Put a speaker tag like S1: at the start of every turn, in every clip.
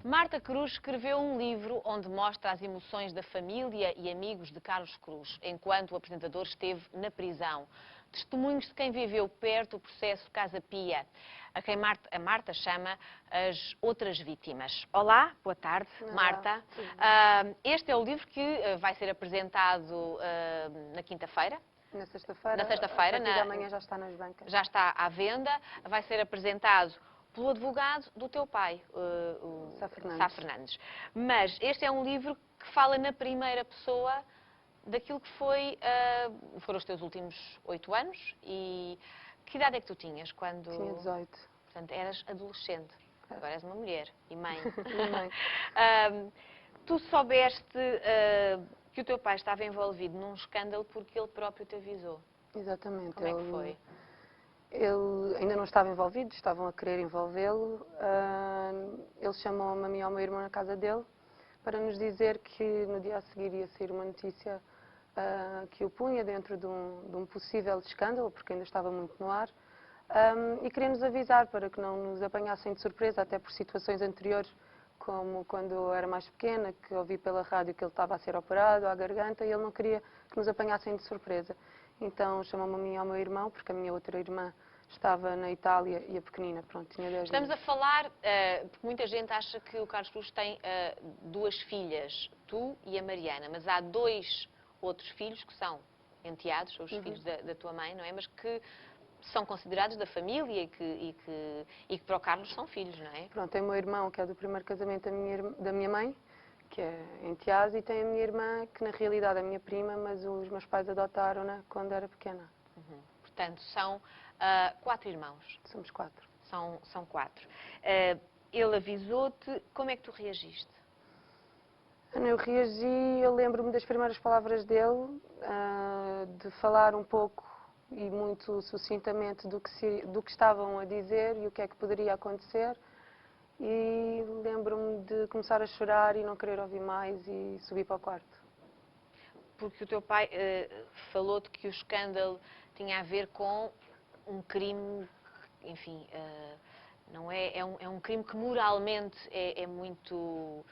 S1: Marta Cruz escreveu um livro onde mostra as emoções da família e amigos de Carlos Cruz, enquanto o apresentador esteve na prisão. Testemunhos de quem viveu perto o processo Casa Pia, a quem a Marta chama as outras vítimas. Olá, boa tarde,
S2: Olá,
S1: Marta. Este é o livro que vai ser apresentado na quinta-feira.
S2: Na sexta-feira.
S1: Na sexta-feira.
S2: A partir de amanhã já está nas bancas.
S1: Já está à venda. Vai ser apresentado pelo advogado do teu pai, o Sá Fernandes. Mas este é um livro que fala na primeira pessoa daquilo que foram os teus últimos 8 anos. E que idade é que tu tinhas quando...
S2: Tinha 18.
S1: Portanto, eras adolescente. Agora és uma mulher e mãe.
S2: E mãe.
S1: Tu soubeste que o teu pai estava envolvido num escândalo porque ele próprio te avisou.
S2: Exatamente.
S1: Como é que foi?
S2: Ele ainda não estava envolvido, estavam a querer envolvê-lo. Ele chamou-me a mim e ao meu irmão na casa dele para nos dizer que no dia a seguir ia sair uma notícia que o punha dentro de um possível escândalo, porque ainda estava muito no ar, e queria nos avisar para que não nos apanhassem de surpresa, até por situações anteriores, como quando eu era mais pequena, que ouvi pela rádio que ele estava a ser operado à garganta e ele não queria que nos apanhassem de surpresa. Então chamou-me a mim e ao meu irmão, porque a minha outra irmã estava na Itália e a pequenina, pronto, tinha 10
S1: Estamos a
S2: anos.
S1: falar, porque muita gente acha que o Carlos Cruz tem 2 filhas, tu e a Mariana, mas há 2 outros filhos que são enteados, são os filhos da tua mãe, não é? Mas que são considerados da família e que para o Carlos são filhos, não é?
S2: Pronto, tem o meu irmão, que é do primeiro casamento da minha mãe, que é enteado, e tem a minha irmã, que na realidade é minha prima, mas os meus pais adotaram-na quando era pequena.
S1: Portanto, são 4 irmãos.
S2: Somos 4.
S1: São 4. Ele avisou-te, como é que tu reagiste?
S2: Eu reagi, eu lembro-me das primeiras palavras dele, de falar um pouco e muito sucintamente do que estavam a dizer e o que é que poderia acontecer. E lembro-me de começar a chorar e não querer ouvir mais e subir para o quarto.
S1: Porque o teu pai falou-te que o escândalo tinha a ver com um crime, enfim, não é, é um crime que moralmente é muito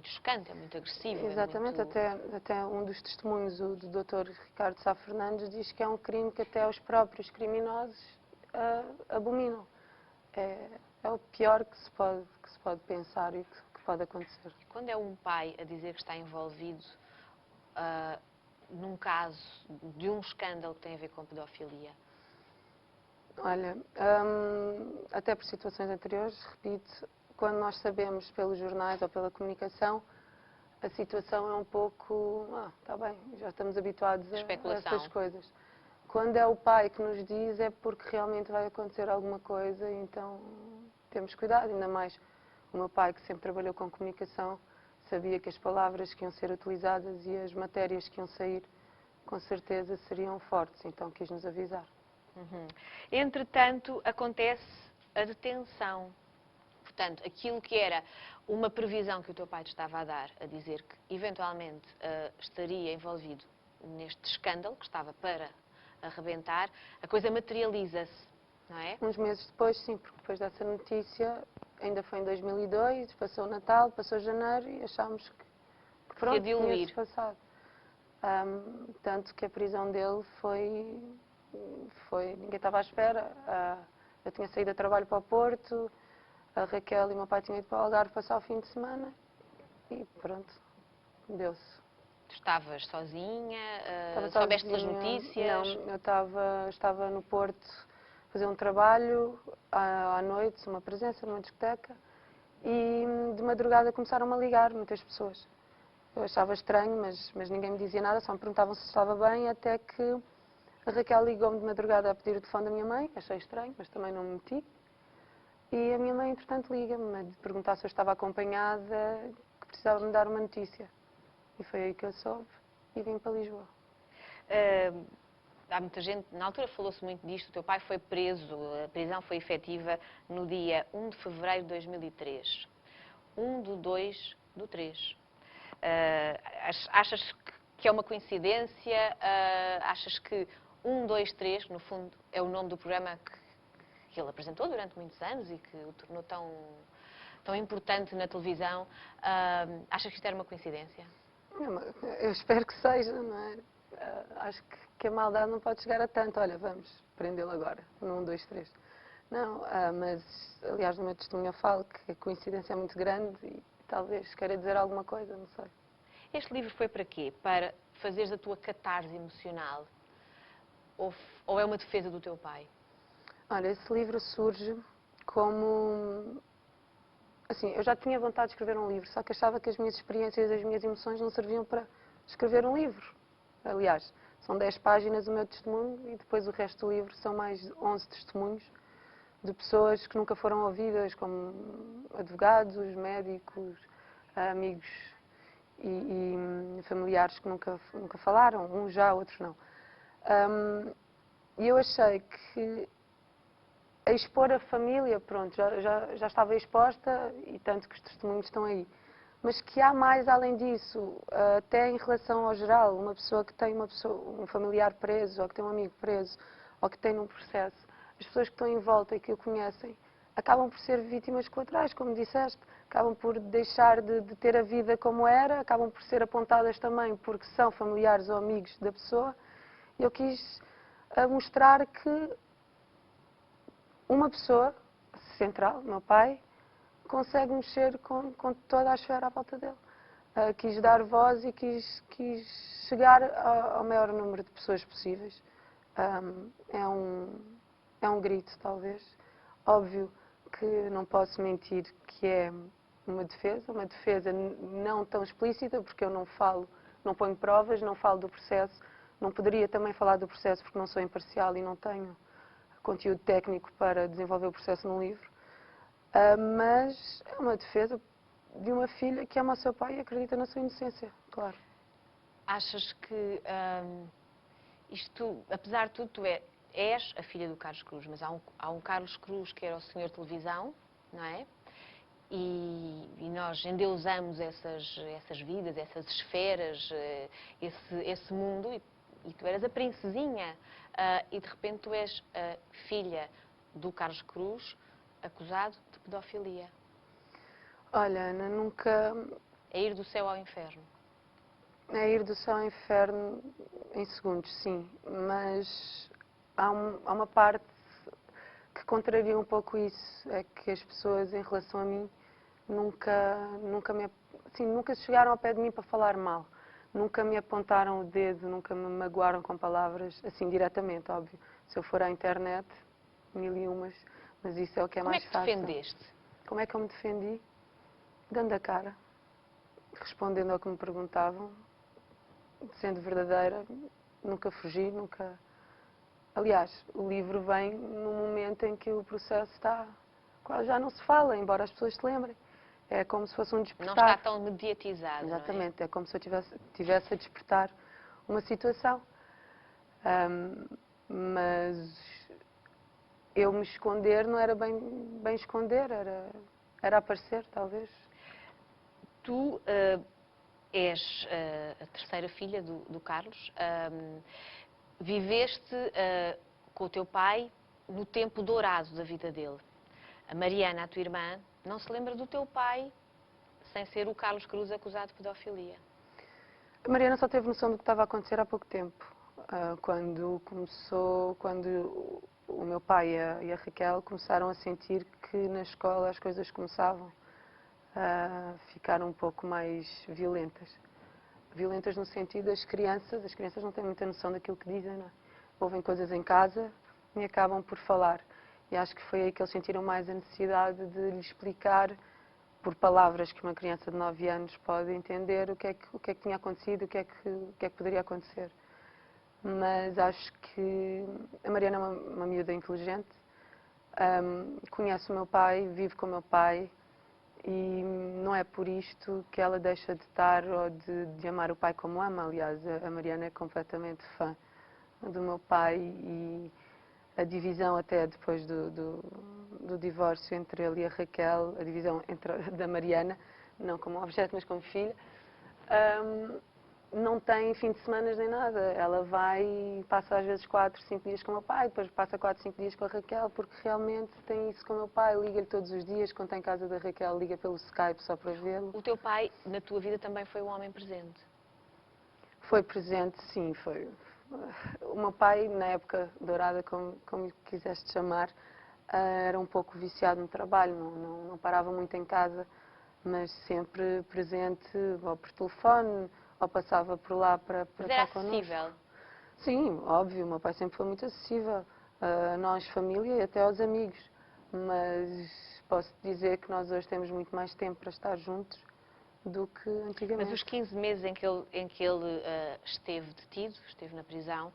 S1: chocante, é muito agressivo.
S2: Exatamente,
S1: É muito...
S2: até um dos testemunhos, o do Dr. Ricardo Sá Fernandes, diz que é um crime que até os próprios criminosos abominam. É o pior que se pode pensar e que pode acontecer.
S1: Quando é um pai a dizer que está envolvido num caso de um escândalo que tem a ver com pedofilia?
S2: Olha, até por situações anteriores, repito, quando nós sabemos pelos jornais ou pela comunicação, a situação é um pouco, está bem, já estamos habituados a essas coisas. Quando é o pai que nos diz, é porque realmente vai acontecer alguma coisa, então temos cuidado, ainda mais o meu pai, que sempre trabalhou com comunicação, sabia que as palavras que iam ser utilizadas e as matérias que iam sair, com certeza seriam fortes, então quis nos avisar.
S1: Entretanto, acontece a detenção. Portanto, aquilo que era uma previsão que o teu pai te estava a dar, a dizer que eventualmente estaria envolvido neste escândalo, que estava para arrebentar, a coisa materializa-se, não é?
S2: Uns meses depois, sim, porque depois dessa notícia, ainda foi em 2002, passou o Natal, passou janeiro e achámos que pronto, tinha-se passado. Tanto que a prisão dele ninguém estava à espera. Eu tinha saído a trabalho para o Porto, a Raquel e o meu pai tinham ido para o Algarve passar o fim de semana e pronto, deu-se.
S1: Tu estavas sozinha?
S2: Soubeste
S1: pelas notícias?
S2: Não, eu estava no Porto a fazer um trabalho à noite, uma presença numa discoteca, e de madrugada começaram-me a ligar muitas pessoas. Eu achava estranho, mas ninguém me dizia nada, só me perguntavam se estava bem, até que a Raquel ligou-me de madrugada a pedir o telefone da minha mãe, achei estranho, mas também não me meti. E a minha mãe, entretanto, liga-me a perguntar se eu estava acompanhada, que precisava me dar uma notícia. E foi aí que eu soube e vim para Lisboa.
S1: Há muita gente, na altura falou-se muito disto, o teu pai foi preso, a prisão foi efetiva no dia 1 de fevereiro de 2003. 1 de 2 do 3. Achas que é uma coincidência? Achas que 1, 2, 3, que no fundo é o nome do programa que ele apresentou durante muitos anos e que o tornou tão importante na televisão. Achas que isto era uma coincidência?
S2: Eu espero que seja, não é? Acho que a maldade não pode chegar a tanto. Olha, vamos prendê-lo agora, no 1, 2, 3. Não, mas, aliás, no meu testemunho eu falo que a coincidência é muito grande e talvez queira dizer alguma coisa, não sei.
S1: Este livro foi para quê? Para fazeres a tua catarse emocional? Ou é uma defesa do teu pai?
S2: Olha, esse livro surge como... Assim, eu já tinha vontade de escrever um livro, só que achava que as minhas experiências e as minhas emoções não serviam para escrever um livro. Aliás, são 10 páginas o meu testemunho e depois o resto do livro são mais 11 testemunhos de pessoas que nunca foram ouvidas, como advogados, médicos, amigos e familiares que nunca falaram, uns já, outros não. E eu achei que a expor a família, pronto, já estava exposta e tanto que os testemunhos estão aí. Mas que há mais além disso, até em relação ao geral, uma pessoa que tem um familiar preso, ou que tem um amigo preso, ou que tem num processo, as pessoas que estão em volta e que o conhecem, acabam por ser vítimas colaterais, como disseste, acabam por deixar de ter a vida como era, acabam por ser apontadas também porque são familiares ou amigos da pessoa. E eu quis mostrar que uma pessoa central, meu pai, consegue mexer com toda a esfera à volta dele. Quis dar voz e quis chegar ao maior número de pessoas possíveis. É um grito, talvez. Óbvio que não posso mentir que é uma defesa não tão explícita, porque eu não falo, não ponho provas, não falo do processo. Não poderia também falar do processo porque não sou imparcial e não tenho conteúdo técnico para desenvolver o processo num livro. Mas é uma defesa de uma filha que ama o seu pai e acredita na sua inocência, claro.
S1: Achas que isto, apesar de tudo, tu és a filha do Carlos Cruz, mas há um Carlos Cruz que era o senhor televisão, não é? E nós endeusamos essas vidas, essas esferas, esse mundo, e tu eras a princesinha, e de repente tu és a filha do Carlos Cruz, acusado de pedofilia.
S2: Olha, Ana, nunca...
S1: É ir do céu ao inferno.
S2: É ir do céu ao inferno em segundos, sim, mas há uma parte que contraria um pouco isso, é que as pessoas em relação a mim nunca chegaram ao pé de mim para falar mal. Nunca me apontaram o dedo, nunca me magoaram com palavras, assim, diretamente, óbvio. Se eu for à internet, mil e umas, mas isso é o que é mais fácil.
S1: Como é que te defendeste?
S2: Como é que eu me defendi? Dando a cara, respondendo ao que me perguntavam, sendo verdadeira, nunca fugi, nunca... Aliás, o livro vem num momento em que o processo está... quase já não se fala, embora as pessoas se lembrem. É como se fosse um despertar.
S1: Não está tão mediatizado,
S2: Exatamente,
S1: não é?
S2: É como se eu tivesse a despertar uma situação. Mas eu me esconder não era bem esconder, era aparecer, talvez.
S1: Tu és a terceira filha do Carlos. Viveste com o teu pai no tempo dourado da vida dele. A Mariana, a tua irmã, não se lembra do teu pai sem ser o Carlos Cruz acusado de pedofilia.
S2: A Mariana só teve noção do que estava a acontecer há pouco tempo. Quando o meu pai e a Raquel começaram a sentir que na escola as coisas começavam a ficar um pouco mais violentas. Violentas no sentido das crianças, as crianças não têm muita noção daquilo que dizem, não é? Ouvem coisas em casa e acabam por falar. E acho que foi aí que eles sentiram mais a necessidade de lhe explicar, por palavras que uma criança de 9 anos pode entender, o que é que tinha acontecido, o que é que poderia acontecer. Mas acho que a Mariana é uma miúda inteligente, conhece o meu pai, vive com o meu pai, e não é por isto que ela deixa de estar ou de amar o pai como ama. Aliás, a Mariana é completamente fã do meu pai e a divisão até depois do divórcio entre ele e a Raquel, a divisão da Mariana, não como objeto, mas como filha, não tem fim de semana nem nada. Ela vai e passa às vezes 4, 5 dias com o meu pai, depois passa 4, 5 dias com a Raquel, porque realmente tem isso com o meu pai. Liga-lhe todos os dias, quando está em casa da Raquel, liga pelo Skype só para vê-lo.
S1: O teu pai, na tua vida, também foi um homem presente?
S2: Foi presente, sim, foi. O meu pai, na época dourada, como lhe quiseste chamar, era um pouco viciado no trabalho, não parava muito em casa, mas sempre presente, ou por telefone, ou passava por lá para
S1: Mas era
S2: estar connosco.
S1: acessível?
S2: Sim, óbvio, o meu pai sempre foi muito acessível, a nós, família e até aos amigos, mas posso dizer que nós hoje temos muito mais tempo para estar juntos do que antigamente.
S1: Mas os 15 meses em que ele esteve detido, esteve na prisão,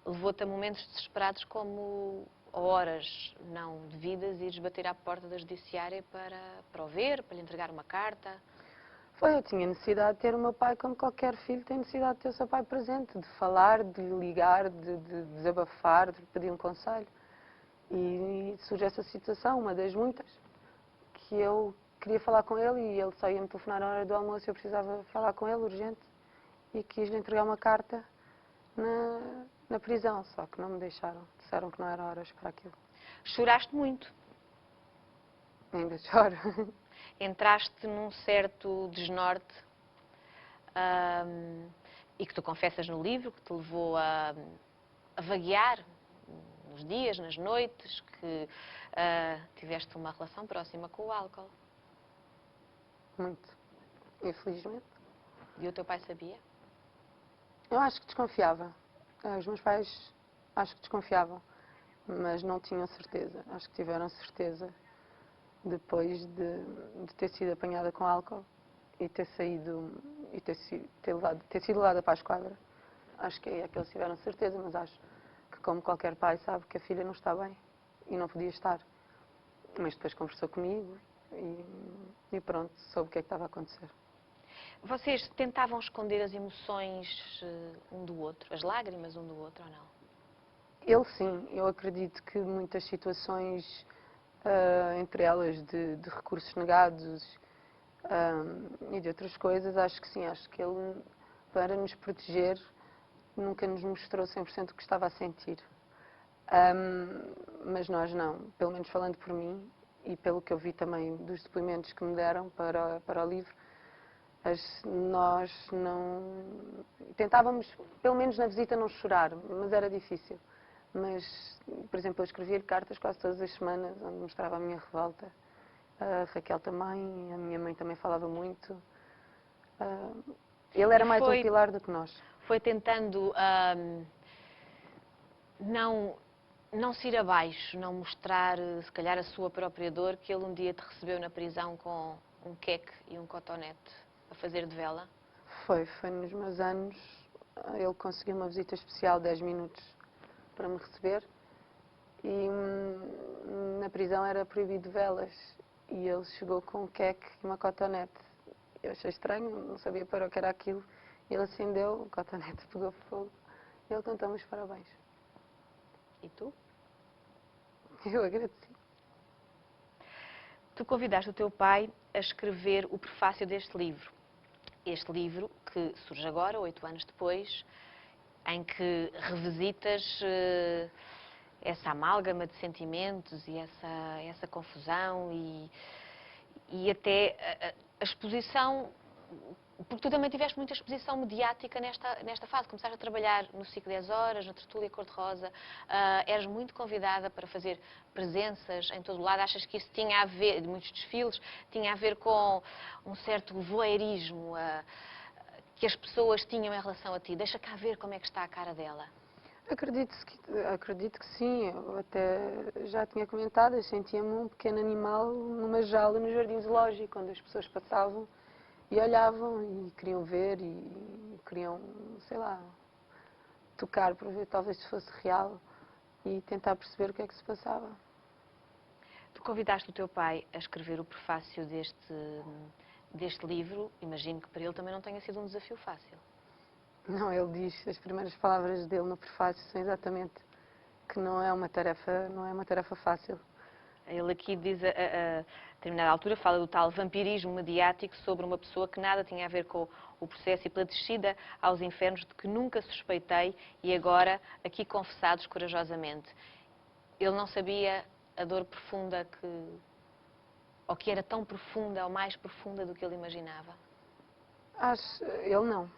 S1: levou-te a momentos desesperados como a horas não devidas, ires bater à porta da judiciária para o ver, para lhe entregar uma carta?
S2: Eu tinha necessidade de ter o meu pai como qualquer filho tem necessidade de ter o seu pai presente, de falar, de lhe ligar, de desabafar, de lhe pedir um conselho. E surge essa situação, uma das muitas, que eu queria falar com ele e ele só ia me telefonar à hora do almoço e eu precisava falar com ele, urgente, e quis-lhe entregar uma carta na prisão, só que não me deixaram. Disseram que não era horas para aquilo.
S1: Choraste muito.
S2: Ainda choro.
S1: Entraste num certo desnorte e que tu confessas no livro, que te levou a vaguear nos dias, nas noites, que tiveste uma relação próxima com o álcool.
S2: Muito. Infelizmente.
S1: E o teu pai sabia?
S2: Eu acho que desconfiava. Os meus pais acho que desconfiavam, mas não tinham certeza. Acho que tiveram certeza depois de ter sido apanhada com álcool e ter saído e ter sido levada para a esquadra. Acho que é que eles tiveram certeza, mas acho que como qualquer pai sabe que a filha não está bem e não podia estar. Mas depois conversou comigo e pronto, soube o que é que estava a acontecer.
S1: Vocês tentavam esconder as emoções um do outro, as lágrimas um do outro ou não?
S2: Ele sim, eu acredito que muitas situações, entre elas de recursos negados e de outras coisas, acho que sim, acho que ele, para nos proteger, nunca nos mostrou 100% o que estava a sentir. Mas nós não, pelo menos falando por mim e pelo que eu vi também dos depoimentos que me deram para o livro, nós não... Tentávamos, pelo menos na visita, não chorar, mas era difícil. Mas, por exemplo, eu escrevia-lhe cartas quase todas as semanas, onde mostrava a minha revolta. A Raquel também, a minha mãe também falava muito. Ele era mais um pilar do que nós.
S1: Foi tentando não se ir abaixo, não mostrar, se calhar, a sua própria dor, que ele um dia te recebeu na prisão com um queque e um cotonete a fazer de vela?
S2: Foi nos meus anos. Ele conseguiu uma visita especial, 10 minutos, para me receber. E na prisão era proibido velas. E ele chegou com um queque e uma cotonete. Eu achei estranho, não sabia para o que era aquilo. Ele acendeu, o cotonete pegou fogo. E ele cantou-me os parabéns.
S1: E tu?
S2: Eu agradeci.
S1: Tu convidaste o teu pai a escrever o prefácio deste livro. Este livro que surge agora, 8 anos depois, em que revisitas essa amálgama de sentimentos e essa confusão e até a exposição, porque tu também tiveste muita exposição mediática nesta fase. Começaste a trabalhar no Ciclo 10 Horas, na Tertúlia Cor-de-Rosa, eras muito convidada para fazer presenças em todo o lado. Achas que isso tinha a ver, muitos desfiles, tinha a ver com um certo voyeurismo que as pessoas tinham em relação a ti? Deixa cá ver como é que está a cara dela.
S2: Acredito que sim. Eu até já tinha comentado, eu sentia-me um pequeno animal numa jaula no jardim zoológico, onde as pessoas passavam e olhavam e queriam ver e queriam, sei lá, tocar para ver talvez se fosse real e tentar perceber o que é que se passava.
S1: Tu convidaste o teu pai a escrever o prefácio deste livro. Imagino que para ele também não tenha sido um desafio fácil.
S2: Não, ele diz, as primeiras palavras dele no prefácio são exatamente que não é uma tarefa fácil.
S1: Ele aqui diz, a determinada altura, fala do tal vampirismo mediático sobre uma pessoa que nada tinha a ver com o processo e pela descida aos infernos de que nunca suspeitei e agora aqui confessados corajosamente. Ele não sabia a dor profunda ou que era tão profunda ou mais profunda do que ele imaginava.
S2: Ele não.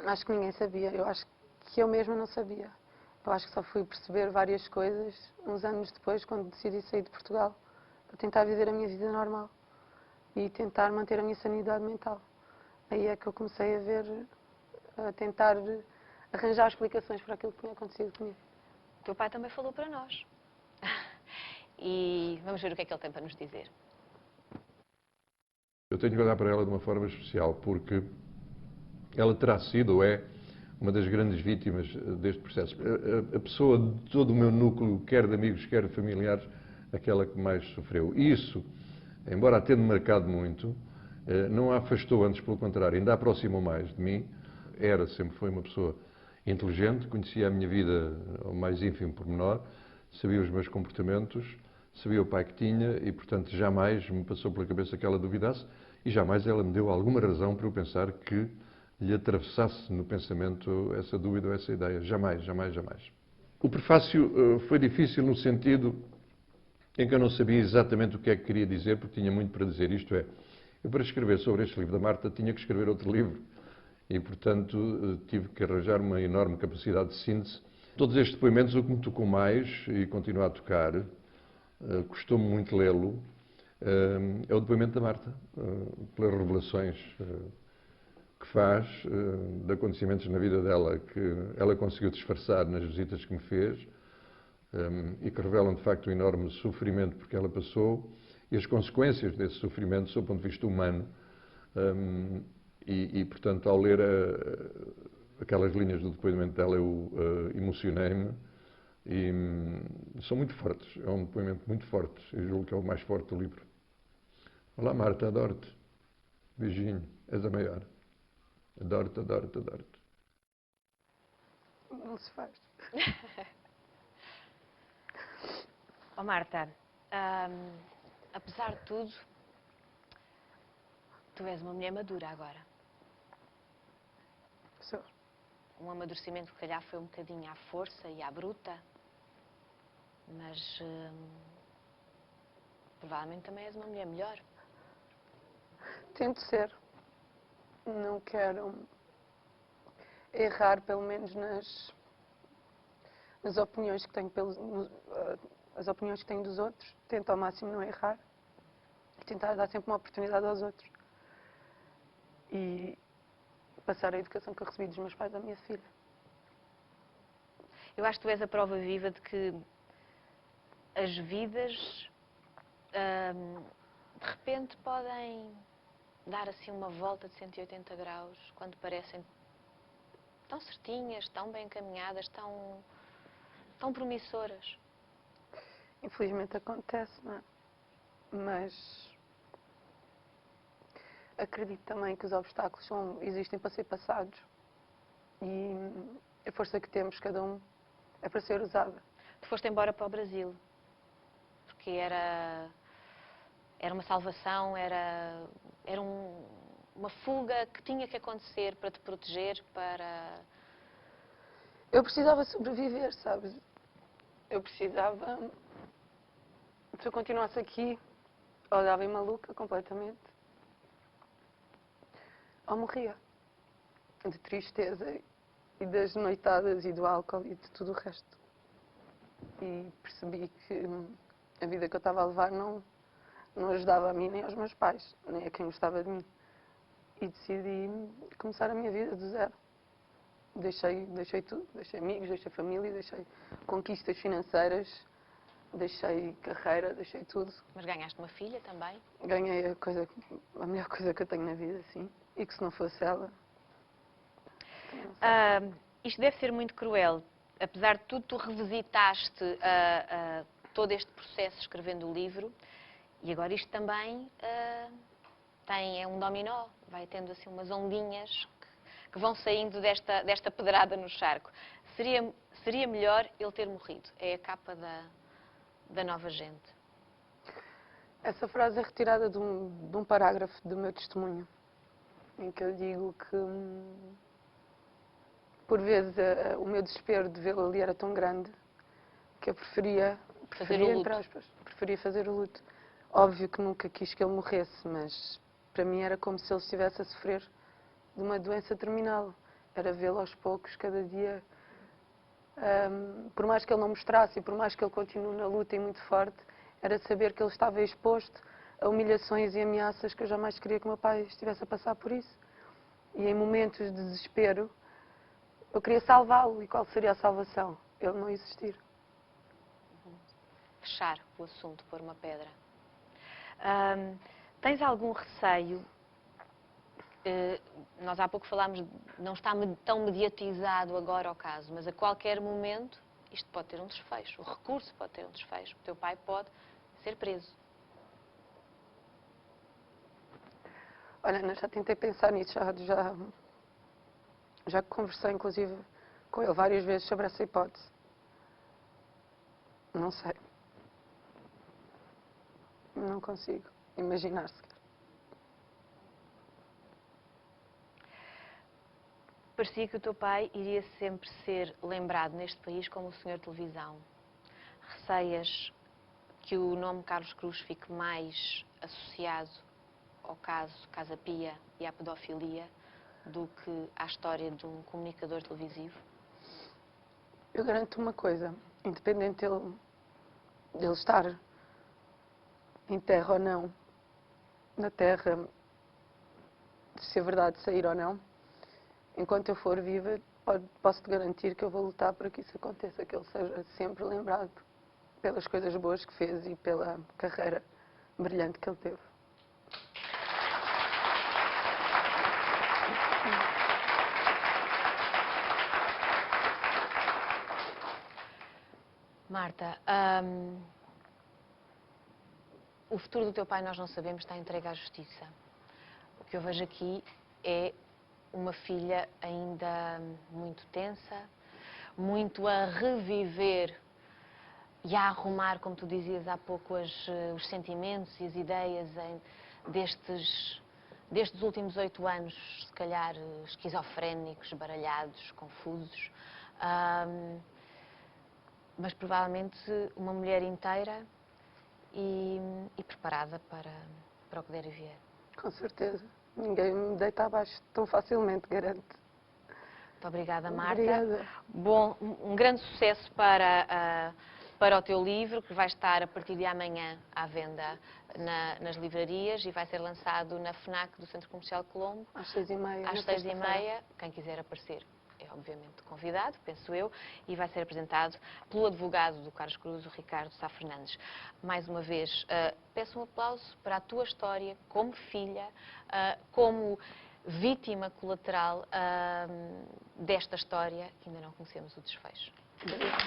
S2: Acho que ninguém sabia. Eu acho que eu mesma não sabia. Eu acho que só fui perceber várias coisas uns anos depois, quando decidi sair de Portugal, para tentar viver a minha vida normal e tentar manter a minha sanidade mental. Aí é que eu comecei a ver, a tentar arranjar explicações para aquilo que tinha acontecido comigo.
S1: O teu pai também falou para nós. E vamos ver o que é que ele tem para nos dizer.
S3: Eu tenho que olhar para ela de uma forma especial, porque ela terá sido ou é uma das grandes vítimas deste processo. A pessoa de todo o meu núcleo, quer de amigos, quer de familiares, aquela que mais sofreu. E isso, embora a tendo marcado muito, não a afastou, antes pelo contrário, ainda a aproximou mais de mim. Sempre foi uma pessoa inteligente, conhecia a minha vida ao mais ínfimo pormenor, sabia os meus comportamentos, sabia o pai que tinha e, portanto, jamais me passou pela cabeça que ela duvidasse e jamais ela me deu alguma razão para eu pensar que lhe atravessasse no pensamento essa dúvida ou essa ideia. Jamais, jamais, jamais. O prefácio foi difícil no sentido em que eu não sabia exatamente o que é que queria dizer, porque tinha muito para dizer. Isto é, eu para escrever sobre este livro da Marta tinha que escrever outro livro e, portanto, tive que arranjar uma enorme capacidade de síntese. Todos estes depoimentos, o que me tocou mais e continua a tocar, custou-me muito lê-lo, é o depoimento da Marta, pelas revelações que faz de acontecimentos na vida dela que ela conseguiu disfarçar nas visitas que me fez e que revelam de facto o enorme sofrimento porque ela passou e as consequências desse sofrimento sob o ponto de vista humano portanto, ao ler aquelas linhas do depoimento dela eu emocionei-me e são muito fortes, é um depoimento muito forte, eu julgo que é o mais forte do livro. Olá Marta, adoro-te, beijinho, és a maior. Adoro-te, adoro-te, adoro-te.
S2: Não se faz.
S1: Oh Marta, apesar de tudo, tu és uma mulher madura agora.
S2: Sou.
S1: Um amadurecimento que, se calhar, foi um bocadinho à força e à bruta, mas provavelmente também és uma mulher melhor.
S2: Tento ser. Não quero errar, pelo menos nas opiniões que tenho as opiniões que tenho dos outros. Tento ao máximo não errar e tentar dar sempre uma oportunidade aos outros. E passar a educação que eu recebi dos meus pais à minha filha.
S1: Eu acho que tu és a prova viva de que as vidas de repente podem dar assim uma volta de 180 graus quando parecem tão certinhas, tão bem encaminhadas, tão promissoras.
S2: Infelizmente acontece, não é? Mas acredito também que os obstáculos existem para ser passados e a força que temos, cada um, é para ser usada.
S1: Tu foste embora para o Brasil, porque era uma salvação, era uma fuga que tinha que acontecer para te proteger, para...
S2: Eu precisava sobreviver, sabes? Eu precisava... Se eu continuasse aqui, ou dava em maluca completamente, ou morria. De tristeza e das noitadas e do álcool e de tudo o resto. E percebi que a vida que eu estava a levar não ajudava a mim nem aos meus pais, nem a quem gostava de mim. E decidi começar a minha vida do zero. Deixei tudo, deixei amigos, deixei família, deixei conquistas financeiras, deixei carreira, deixei tudo.
S1: Mas ganhaste uma filha também?
S2: Ganhei a melhor coisa que eu tenho na vida, sim. E que se não fosse ela...
S1: Isto deve ser muito cruel. Apesar de tudo, tu revisitaste todo este processo escrevendo o livro e agora isto também é um dominó. Vai tendo assim umas ondinhas que vão saindo desta pedrada no charco. Seria melhor ele ter morrido. É a capa da Nova Gente.
S2: Essa frase é retirada de um parágrafo do meu testemunho, em que eu digo que, por vezes, o meu desespero de vê-lo ali era tão grande que eu preferia entre aspas, preferia fazer o luto. Óbvio que nunca quis que ele morresse, mas para mim era como se ele estivesse a sofrer de uma doença terminal. Era vê-lo aos poucos, cada dia, por mais que ele não mostrasse e por mais que ele continue na luta e muito forte, era saber que ele estava exposto a humilhações e ameaças que eu jamais queria que o meu pai estivesse a passar por isso. E em momentos de desespero, eu queria salvá-lo. E qual seria a salvação? Ele não existir.
S1: Fechar o assunto, pôr uma pedra. Tens algum receio? Nós há pouco falámos, não está tão mediatizado agora o caso, mas a qualquer momento isto pode ter um desfecho, o recurso pode ter um desfecho, o teu pai pode ser preso.
S2: Olha, Ana, já tentei pensar nisso, já conversei inclusive com ele várias vezes sobre essa hipótese. Não sei. Não consigo imaginar sequer.
S1: Parecia que o teu pai iria sempre ser lembrado neste país como o senhor televisão. Receias que o nome Carlos Cruz fique mais associado ao caso Casa Pia e à pedofilia do que à história de um comunicador televisivo?
S2: Eu garanto uma coisa, independente dele estar em terra ou não, na terra, se a verdade sair ou não, enquanto eu for viva, posso-te garantir que eu vou lutar para que isso aconteça, que ele seja sempre lembrado pelas coisas boas que fez e pela carreira brilhante que ele teve.
S1: Marta, o futuro do teu pai nós não sabemos, está entregue à justiça. O que eu vejo aqui é uma filha ainda muito tensa, muito a reviver e a arrumar, como tu dizias há pouco, os sentimentos e as ideias destes últimos 8 anos, se calhar esquizofrénicos, baralhados, confusos. Mas provavelmente uma mulher inteira e preparada para o que der e vier.
S2: Com certeza. Ninguém me deita abaixo tão facilmente, garanto.
S1: Muito obrigada, Marta.
S2: Obrigada.
S1: Bom, um grande sucesso para o teu livro, que vai estar a partir de amanhã à venda nas livrarias e vai ser lançado na FNAC do Centro Comercial Colombo.
S2: Às 6h30.
S1: Às 6h30. Quem quiser aparecer é obviamente convidado, penso eu, e vai ser apresentado pelo advogado do Carlos Cruz, o Ricardo Sá Fernandes. Mais uma vez, peço um aplauso para a tua história como filha, como vítima colateral desta história que ainda não conhecemos o desfecho.
S2: Obrigada.